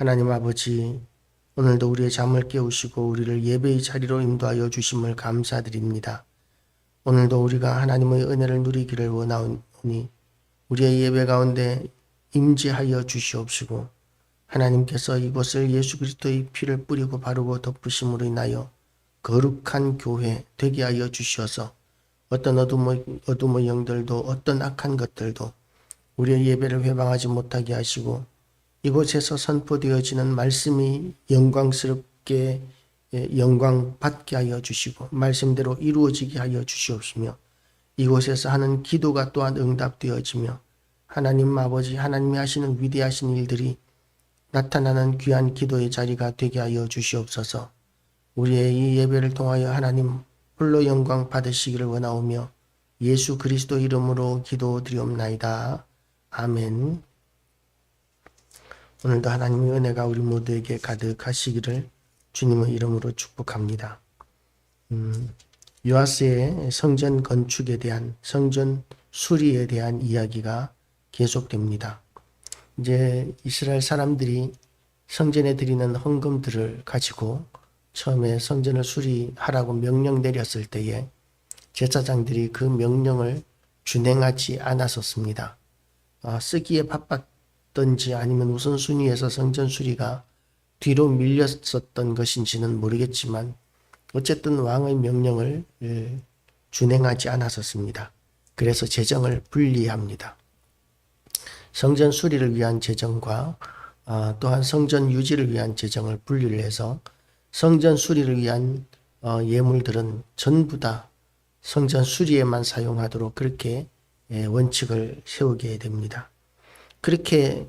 하나님 아버지, 오늘도 우리의 잠을 깨우시고 우리를 예배의 자리로 인도하여 주심을 감사드립니다. 오늘도 우리가 하나님의 은혜를 누리기를 원하오니 우리의 예배 가운데 임재하여 주시옵시고, 하나님께서 이곳을 예수 그리스도의 피를 뿌리고 바르고 덮으심으로 인하여 거룩한 교회 되게 하여 주시어서 어떤 어둠의 영들도 어떤 악한 것들도 우리의 예배를 회방하지 못하게 하시고, 이곳에서 선포되어지는 말씀이 영광스럽게 영광 받게 하여 주시고 말씀대로 이루어지게 하여 주시옵시며, 이곳에서 하는 기도가 또한 응답되어지며 하나님 아버지, 하나님이 하시는 위대하신 일들이 나타나는 귀한 기도의 자리가 되게 하여 주시옵소서. 우리의 이 예배를 통하여 하나님 홀로 영광 받으시기를 원하오며 예수 그리스도 이름으로 기도드리옵나이다. 아멘. 오늘도 하나님의 은혜가 우리 모두에게 가득하시기를 주님의 이름으로 축복합니다. 요아스의 성전 건축에 대한, 성전 수리에 대한 이야기가 계속됩니다. 이제 이스라엘 사람들이 성전에 드리는 헌금들을 가지고 처음에 성전을 수리하라고 명령 내렸을 때에 제사장들이 그 명령을 준행하지 않았었습니다. 쓰기에 바빴던지 아니면 우선순위에서 성전 수리가 뒤로 밀렸었던 것인지는 모르겠지만 어쨌든 왕의 명령을 준행하지 않았었습니다. 그래서 재정을 분리합니다. 성전 수리를 위한 재정과 또한 성전 유지를 위한 재정을 분리를 해서 성전 수리를 위한 예물들은 전부 다 성전 수리에만 사용하도록 그렇게 원칙을 세우게 됩니다. 그렇게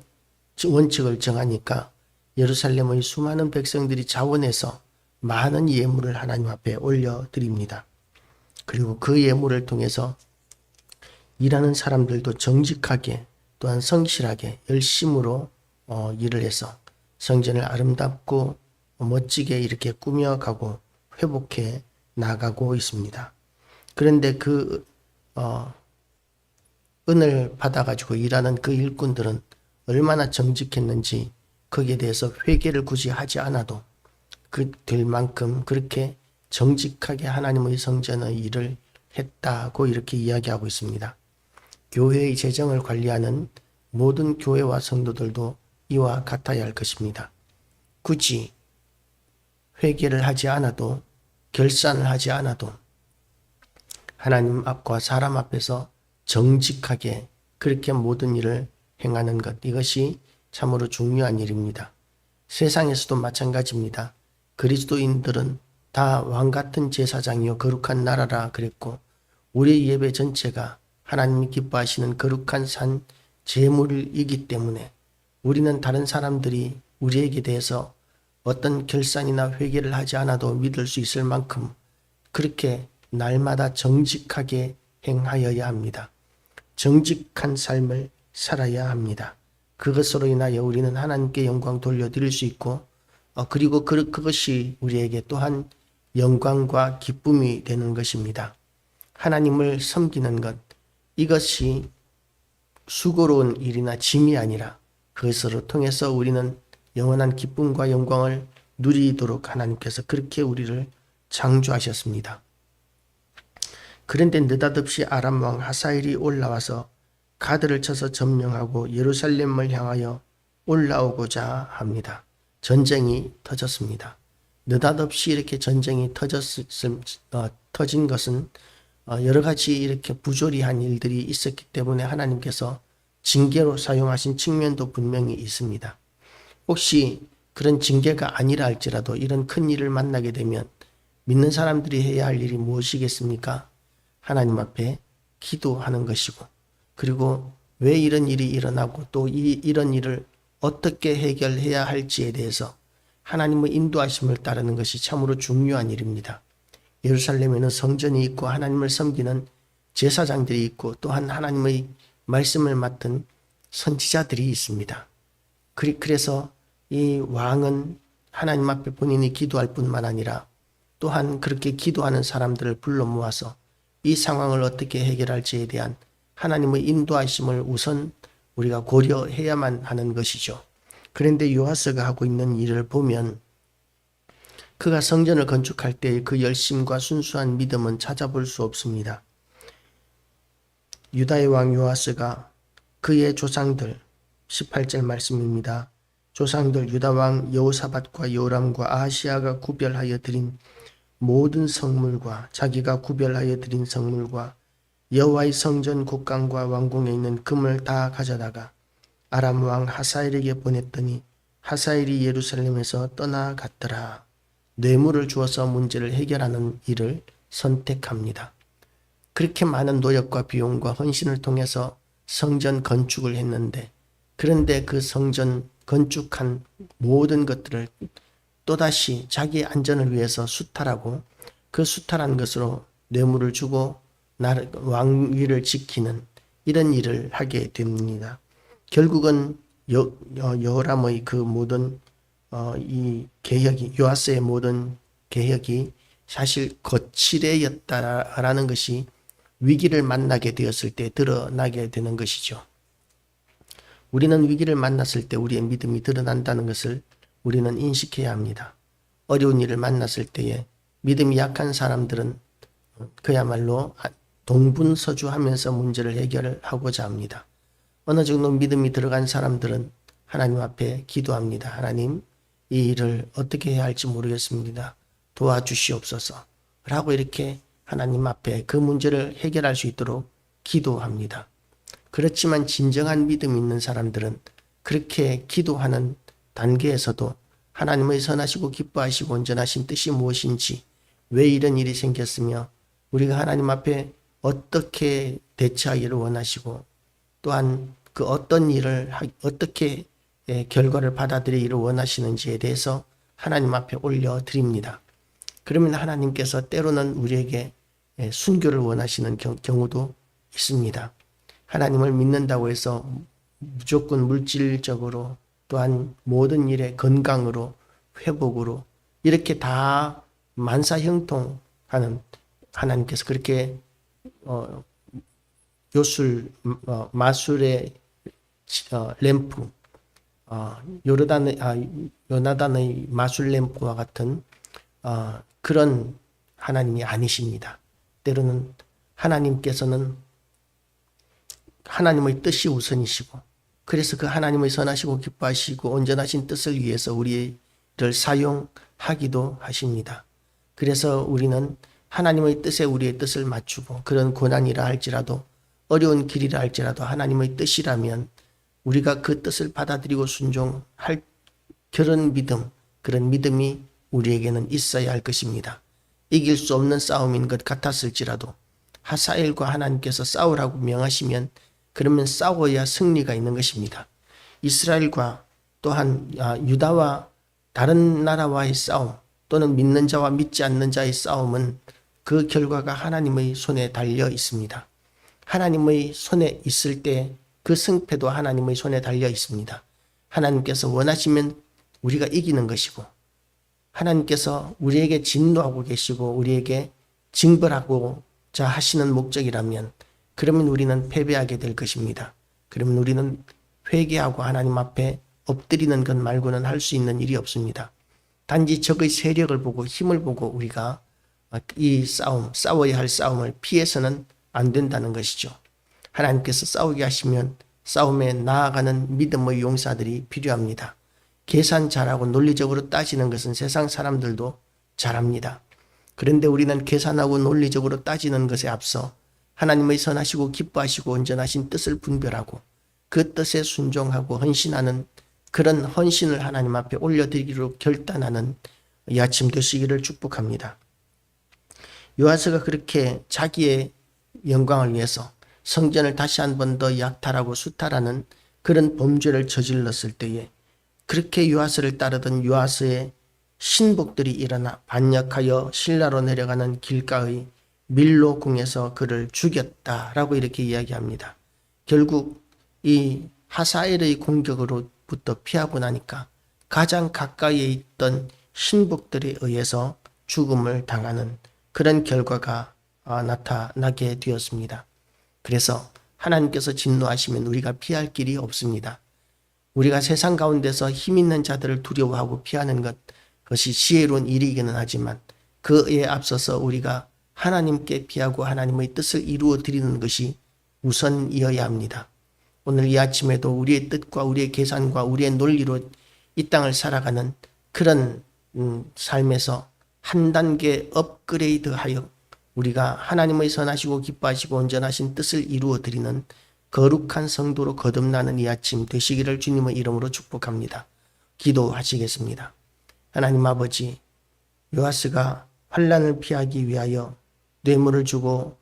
원칙을 정하니까 예루살렘의 수많은 백성들이 자원해서 많은 예물을 하나님 앞에 올려드립니다. 그리고 그 예물을 통해서 일하는 사람들도 정직하게 또한 성실하게 열심으로 일을 해서 성전을 아름답고 멋지게 이렇게 꾸며가고 회복해 나가고 있습니다. 그런데 그 은을 받아가지고 일하는 그 일꾼들은 얼마나 정직했는지 거기에 대해서 회개를 굳이 하지 않아도 될 만큼 그렇게 정직하게 하나님의 성전의 일을 했다고 이렇게 이야기하고 있습니다. 교회의 재정을 관리하는 모든 교회와 성도들도 이와 같아야 할 것입니다. 굳이 회개를 하지 않아도, 결산을 하지 않아도 하나님 앞과 사람 앞에서 정직하게 그렇게 모든 일을 행하는 것, 이것이 참으로 중요한 일입니다. 세상에서도 마찬가지입니다. 그리스도인들은 다 왕같은 제사장이요 거룩한 나라라 그랬고, 우리의 예배 전체가 하나님이 기뻐하시는 거룩한 산 제물이기 때문에 우리는 다른 사람들이 우리에게 대해서 어떤 결산이나 회개를 하지 않아도 믿을 수 있을 만큼 그렇게 날마다 정직하게 행하여야 합니다. 정직한 삶을 살아야 합니다. 그것으로 인하여 우리는 하나님께 영광 돌려드릴 수 있고, 그리고 그것이 우리에게 또한 영광과 기쁨이 되는 것입니다. 하나님을 섬기는 것, 이것이 수고로운 일이나 짐이 아니라 그것으로 통해서 우리는 영원한 기쁨과 영광을 누리도록 하나님께서 그렇게 우리를 창조하셨습니다. 그런데 느닷없이 아람 왕 하사엘이 올라와서 가드를 쳐서 점령하고 예루살렘을 향하여 올라오고자 합니다. 전쟁이 터졌습니다. 느닷없이 이렇게 전쟁이 터진 것은 여러 가지 이렇게 부조리한 일들이 있었기 때문에 하나님께서 징계로 사용하신 측면도 분명히 있습니다. 혹시 그런 징계가 아니라 할지라도 이런 큰 일을 만나게 되면 믿는 사람들이 해야 할 일이 무엇이겠습니까? 하나님 앞에 기도하는 것이고, 그리고 왜 이런 일이 일어나고 또 이런 일을 어떻게 해결해야 할지에 대해서 하나님의 인도하심을 따르는 것이 참으로 중요한 일입니다. 예루살렘에는 성전이 있고 하나님을 섬기는 제사장들이 있고 또한 하나님의 말씀을 맡은 선지자들이 있습니다. 그래서 이 왕은 하나님 앞에 본인이 기도할 뿐만 아니라 또한 그렇게 기도하는 사람들을 불러 모아서 이 상황을 어떻게 해결할지에 대한 하나님의 인도하심을 우선 우리가 고려해야만 하는 것이죠. 그런데 요아스가 하고 있는 일을 보면 그가 성전을 건축할 때의 그 열심과 순수한 믿음은 찾아볼 수 없습니다. 유다의 왕 요아스가 그의 조상들 18절 말씀입니다. 조상들 유다 왕 여호사밧과 요람과 아하시아가 구별하여 드린 모든 성물과 자기가 구별하여 드린 성물과 여호와의 성전 곡간과 왕궁에 있는 금을 다 가져다가 아람 왕 하사엘에게 보냈더니 하사엘이 예루살렘에서 떠나갔더라. 뇌물을 주어서 문제를 해결하는 일을 선택합니다. 그렇게 많은 노력과 비용과 헌신을 통해서 성전 건축을 했는데, 그런데 그 성전 건축한 모든 것들을 또다시 자기 안전을 위해서 수탈하고 그 수탈한 것으로 뇌물을 주고 왕위를 지키는 이런 일을 하게 됩니다. 결국은 여호람의 그 모든 이 개혁이, 요아스의 모든 개혁이 사실 거칠애였다라는 것이 위기를 만나게 되었을 때 드러나게 되는 것이죠. 우리는 위기를 만났을 때 우리의 믿음이 드러난다는 것을 우리는 인식해야 합니다. 어려운 일을 만났을 때에 믿음이 약한 사람들은 그야말로 동분서주하면서 문제를 해결하고자 합니다. 어느 정도 믿음이 들어간 사람들은 하나님 앞에 기도합니다. 하나님, 이 일을 어떻게 해야 할지 모르겠습니다. 도와주시옵소서. 라고 이렇게 하나님 앞에 그 문제를 해결할 수 있도록 기도합니다. 그렇지만 진정한 믿음 있는 사람들은 그렇게 기도하는 단계에서도 하나님의 선하시고 기뻐하시고 온전하신 뜻이 무엇인지, 왜 이런 일이 생겼으며 우리가 하나님 앞에 어떻게 대처하기를 원하시고, 또한 그 어떤 일을 어떻게 결과를 받아들이기를 원하시는지에 대해서 하나님 앞에 올려드립니다. 그러면 하나님께서 때로는 우리에게 순교를 원하시는 경우도 있습니다. 하나님을 믿는다고 해서 무조건 물질적으로, 또한 모든 일에 건강으로, 회복으로 이렇게 다 만사형통하는, 하나님께서 그렇게 마술의 램프, 요나단의 마술 램프와 같은 그런 하나님이 아니십니다. 때로는 하나님께서는 하나님의 뜻이 우선이시고, 그래서 그 하나님의 선하시고 기뻐하시고 온전하신 뜻을 위해서 우리를 사용하기도 하십니다. 그래서 우리는 하나님의 뜻에 우리의 뜻을 맞추고, 그런 고난이라 할지라도 어려운 길이라 할지라도 하나님의 뜻이라면 우리가 그 뜻을 받아들이고 순종할 그런 믿음이 우리에게는 있어야 할 것입니다. 이길 수 없는 싸움인 것 같았을지라도 하사엘과 하나님께서 싸우라고 명하시면 그러면 싸워야 승리가 있는 것입니다. 이스라엘과 또한 유다와 다른 나라와의 싸움, 또는 믿는 자와 믿지 않는 자의 싸움은 그 결과가 하나님의 손에 달려 있습니다. 하나님의 손에 있을 때 그 승패도 하나님의 손에 달려 있습니다. 하나님께서 원하시면 우리가 이기는 것이고, 하나님께서 우리에게 진노하고 계시고 우리에게 징벌하고자 하시는 목적이라면 그러면 우리는 패배하게 될 것입니다. 그러면 우리는 회개하고 하나님 앞에 엎드리는 것 말고는 할 수 있는 일이 없습니다. 단지 적의 세력을 보고 힘을 보고 우리가 이 싸워야 할 싸움을 피해서는 안 된다는 것이죠. 하나님께서 싸우게 하시면 싸움에 나아가는 믿음의 용사들이 필요합니다. 계산 잘하고 논리적으로 따지는 것은 세상 사람들도 잘합니다. 그런데 우리는 계산하고 논리적으로 따지는 것에 앞서 하나님의 선하시고 기뻐하시고 온전하신 뜻을 분별하고 그 뜻에 순종하고 헌신하는 그런 헌신을 하나님 앞에 올려드리기로 결단하는 이 아침 되시기를 축복합니다. 요아스가 그렇게 자기의 영광을 위해서 성전을 다시 한 번 더 약탈하고 수탈하는 그런 범죄를 저질렀을 때에 그렇게 요아스를 따르던 요아스의 신복들이 일어나 반역하여 실라로 내려가는 길가의 밀로궁에서 그를 죽였다라고 이렇게 이야기합니다. 결국 이 하사엘의 공격으로부터 피하고 나니까 가장 가까이에 있던 신복들에 의해서 죽음을 당하는 그런 결과가 나타나게 되었습니다. 그래서 하나님께서 진노하시면 우리가 피할 길이 없습니다. 우리가 세상 가운데서 힘 있는 자들을 두려워하고 피하는 그것이 지혜로운 일이기는 하지만 그에 앞서서 우리가 하나님께 피하고 하나님의 뜻을 이루어 드리는 것이 우선이어야 합니다. 오늘 이 아침에도 우리의 뜻과 우리의 계산과 우리의 논리로 이 땅을 살아가는 그런 삶에서 한 단계 업그레이드하여 우리가 하나님의 선하시고 기뻐하시고 온전하신 뜻을 이루어 드리는 거룩한 성도로 거듭나는 이 아침 되시기를 주님의 이름으로 축복합니다. 기도하시겠습니다. 하나님 아버지, 요아스가 환난을 피하기 위하여 뇌물을 주고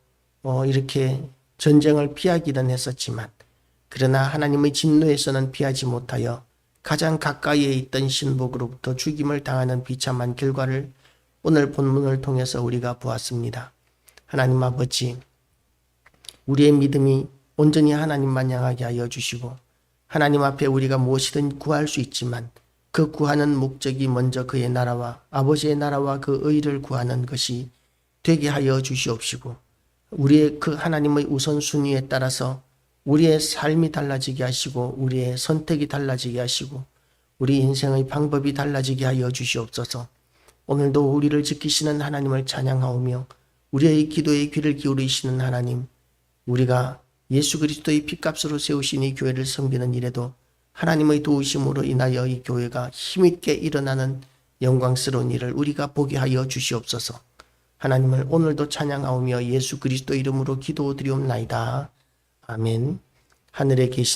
이렇게 전쟁을 피하기는 했었지만 그러나 하나님의 진노에서는 피하지 못하여 가장 가까이에 있던 신복으로부터 죽임을 당하는 비참한 결과를 오늘 본문을 통해서 우리가 보았습니다. 하나님 아버지, 우리의 믿음이 온전히 하나님만 향하게 하여 주시고 하나님 앞에 우리가 무엇이든 구할 수 있지만 그 구하는 목적이 먼저 그의 나라와 아버지의 나라와 그 의를 구하는 것이 되게 하여 주시옵시고 우리의 그 하나님의 우선순위에 따라서 우리의 삶이 달라지게 하시고 우리의 선택이 달라지게 하시고 우리 인생의 방법이 달라지게 하여 주시옵소서. 오늘도 우리를 지키시는 하나님을 찬양하오며 우리의 기도에 귀를 기울이시는 하나님, 우리가 예수 그리스도의 피값으로 세우신 이 교회를 섬기는 일에도 하나님의 도우심으로 인하여 이 교회가 힘있게 일어나는 영광스러운 일을 우리가 보게 하여 주시옵소서. 하나님을 오늘도 찬양하오며 예수 그리스도 이름으로 기도드리옵나이다. 아멘. 하늘에 계신